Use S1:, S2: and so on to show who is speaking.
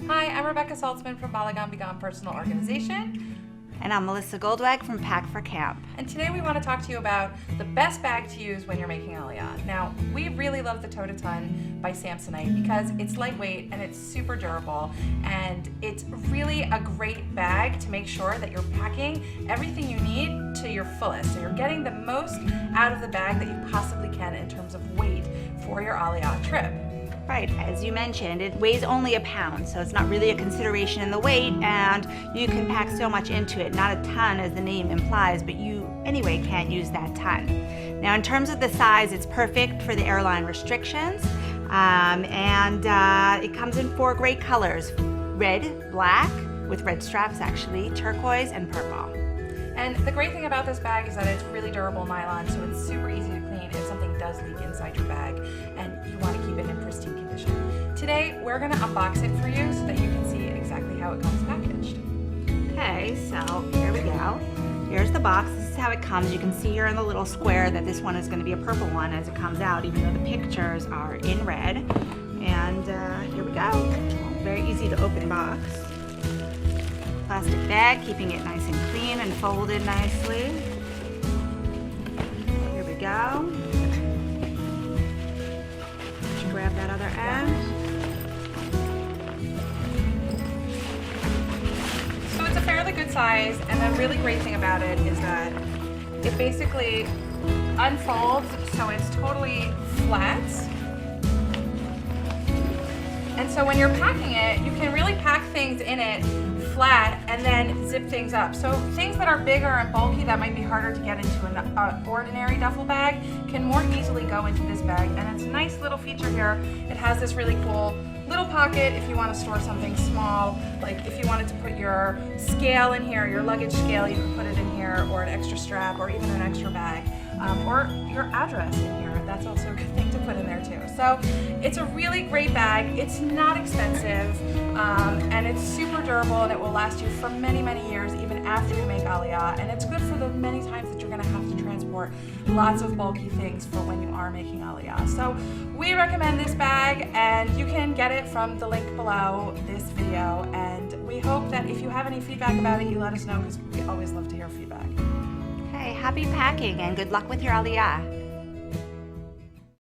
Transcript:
S1: Hi, I'm Rebecca Saltzman from Balagan Began Personal Organization.
S2: And I'm Melissa Goldwag from Pack for Camp.
S1: And today we want to talk to you about the best bag to use when you're making Aliyah. Now, we really love the tote-a-ton by Samsonite because it's lightweight and it's super durable, and it's really a great bag to make sure that you're packing everything you need to your fullest. So you're getting the most out of the bag that you possibly can in terms of weight for your Aliyah trip.
S2: Right, as you mentioned, it weighs only a pound, so it's not really a consideration in the weight, and you can pack so much into it. Not a ton, as the name implies, but you anyway can't use that ton. Now, in terms of the size, it's perfect for the airline restrictions, and it comes in 4 great colors: red, black, with red straps actually, turquoise, and purple.
S1: And the great thing about this bag is that it's really durable nylon, so it's super easy to clean if something does leak inside your bag and you want to keep it in pristine condition. Today, we're going to unbox it for you so that you can see exactly how it comes packaged.
S2: Okay, so here we go. Here's the box. This is how it comes. You can see here in the little square that this one is going to be a purple one as it comes out, even though the pictures are in red. And here we go. Very easy to open box. Plastic bag, keeping it nice and clean and folded nicely. Here we go. Just grab that other end.
S1: So it's a fairly good size, and the really great thing about it is that it basically unfolds so it's totally flat. And so when you're packing it, you can really pack things in it flat and then zip things up. So things that are bigger and bulky that might be harder to get into an ordinary duffel bag can more easily go into this bag. And it's a nice little feature here. It has this really cool little pocket if you want to store something small, like if you wanted to put your scale in here, your luggage scale, you can put it in here, or an extra strap, or even an extra bag, or your address in here. That's also a good thing to put in there too. So it's a really great bag. It's not expensive, and it's super durable, and it will last you for many, many years, even after you make Aliyah. And it's good for the many times that you're going to have to transport lots of bulky things for when you are making Aliyah. So we recommend this bag, and you can get it from the link below this video. And we hope that if you have any feedback about it, you let us know, because we always love to hear feedback.
S2: Hey, happy packing and good luck with your Aliyah.